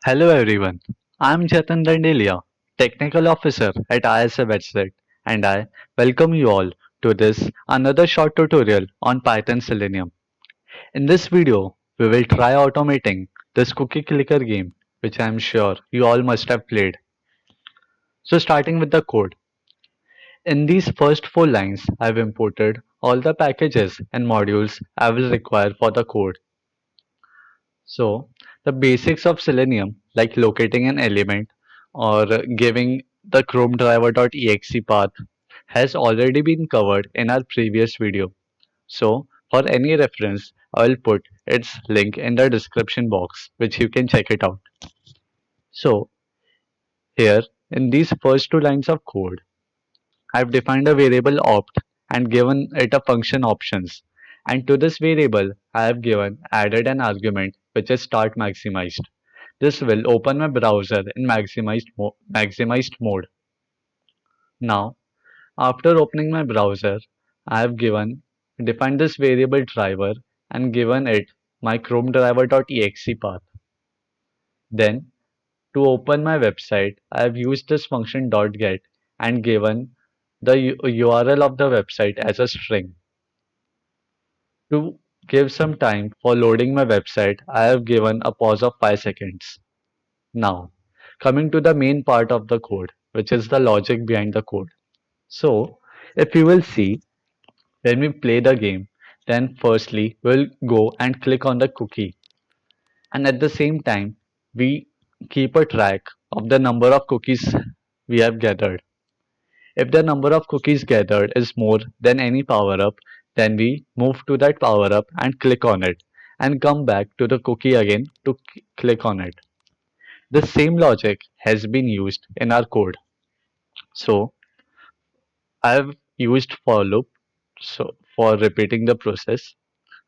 Hello everyone, I'm Jatan Dandelia, Technical Officer at ISA website, and I welcome you all to this another short tutorial on Python Selenium. In this video, we will try automating this cookie clicker game, which I'm sure you all must have played. So starting with the code. In these first four lines, I've imported all the packages and modules I will require for the code. So, the basics of Selenium, like locating an element or giving the Chrome driver.exe path, has already been covered in our previous video. So, for any reference, I will put its link in the description box, which you can check it out. So, here in these first two lines of code, I've defined a variable opt and given it a function options. And to this variable, I have added an argument which is start maximized. This will open my browser in maximized mode. Now, after opening my browser, I have defined this variable driver and given it my Chrome driver.exe path. Then, to open my website, I have used this function .get and given the URL of the website as a string. To give some time for loading my website, I have given a pause of 5 seconds. Now, coming to the main part of the code, which is the logic behind the code. So, if you will see, when we play the game, then firstly, we'll go and click on the cookie. And at the same time, we keep a track of the number of cookies we have gathered. If the number of cookies gathered is more than any power up, then we move to that power up and click on it and come back to the cookie again to click on it. The same logic has been used in our code. So I've used for loop for repeating the process,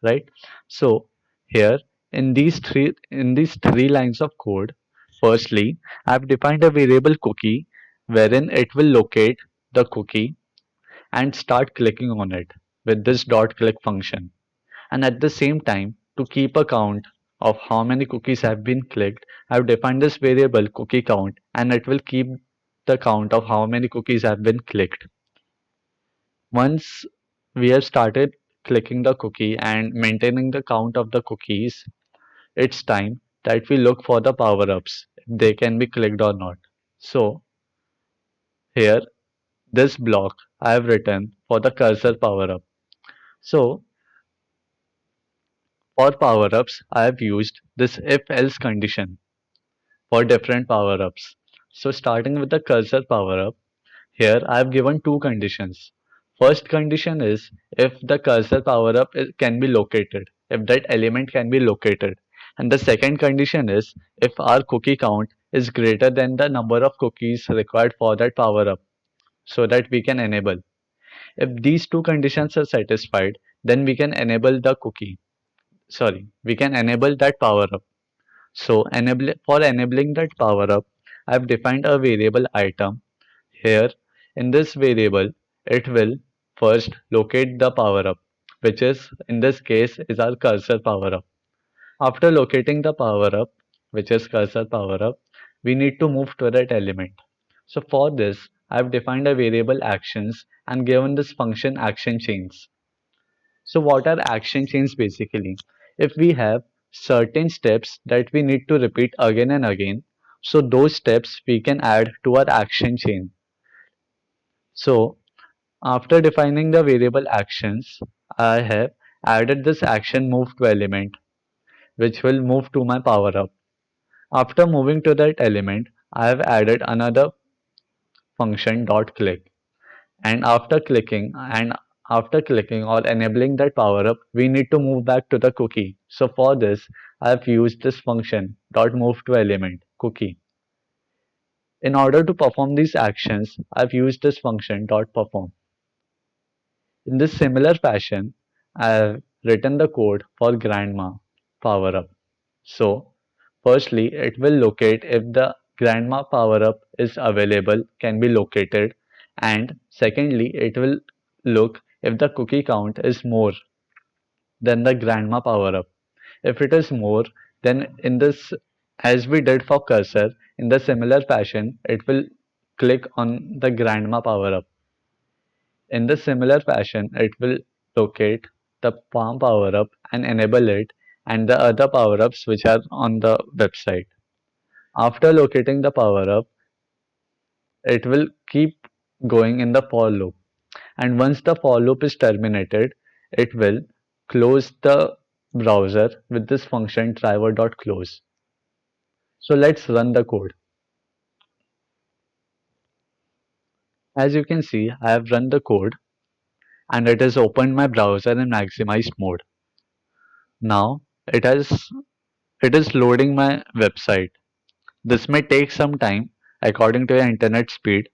right? So here in these three lines of code, firstly, I've defined a variable cookie wherein it will locate the cookie and start clicking on it with this dot click function. And at the same time, to keep a count of how many cookies have been clicked, I've defined this variable cookie count and it will keep the count of how many cookies have been clicked. Once we have started clicking the cookie and maintaining the count of the cookies, it's time that we look for the power-ups, if they can be clicked or not. So here, this block I have written for the cursor power-up. So for power-ups, I have used this if-else condition for different power-ups. So starting with the cursor power-up, here I have given two conditions. First condition is if the cursor can be located, if that element can be located. And the second condition is if our cookie count is greater than the number of cookies required for that power up so that we can enable. If these two conditions are satisfied, then we can enable the cookie. Sorry, we can enable that power up. So for enabling that power up, I've defined a variable item. Here in this variable, it will first locate the power up, which is in this case is our cursor power up. After locating the power up, which is cursor power up, we need to move to that element. So for this, I've defined a variable actions and given this function action chains. So what are action chains basically? If we have certain steps that we need to repeat again and again, so those steps we can add to our action chain. So after defining the variable actions, I have added this action move to element, which will move to my power up. After moving to that element, I have added another function dot click. And after clicking or enabling that power up, we need to move back to the cookie. So for this, I have used this function dot move to element cookie. In order to perform these actions, I've used this function dot perform. In this similar fashion, I have written the code for grandma power up. So firstly, it will locate if the grandma power up is available, can be located, and secondly, it will look if the cookie count is more than the grandma power up. If it is more, then in this As we did for cursor, in the similar fashion, it will click on the grandma power up. In the similar fashion, it will locate the palm power up and enable it and the other power ups which are on the website. After locating the power up, it will keep going in the for loop. And once the for loop is terminated, it will close the browser with this function driver.close. So let's run the code. As you can see, I have run the code and it has opened my browser in maximized mode. Now it is loading my website. This may take some time according to your internet speed.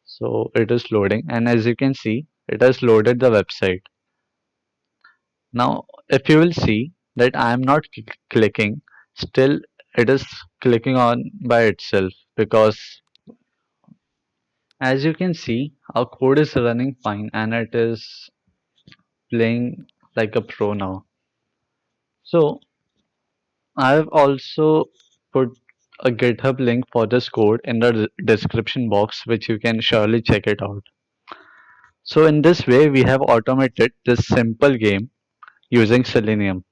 So it is loading, and as you can see, it has loaded the website. Now, if you will see that I am not clicking, still it is clicking on by itself because as you can see, our code is running fine and it is playing like a pro now. So I have also put a GitHub link for this code in the description box, which you can surely check it out. So in this way, we have automated this simple game using Selenium.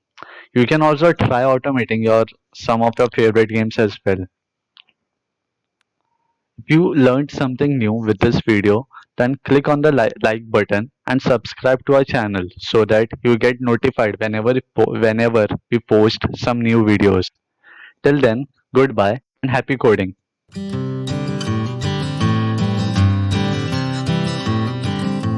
You can also try automating your some of your favorite games as well. If you learned something new with this video, then click on the like button and subscribe to our channel so that you get notified whenever we post some new videos. Till then, goodbye and happy coding.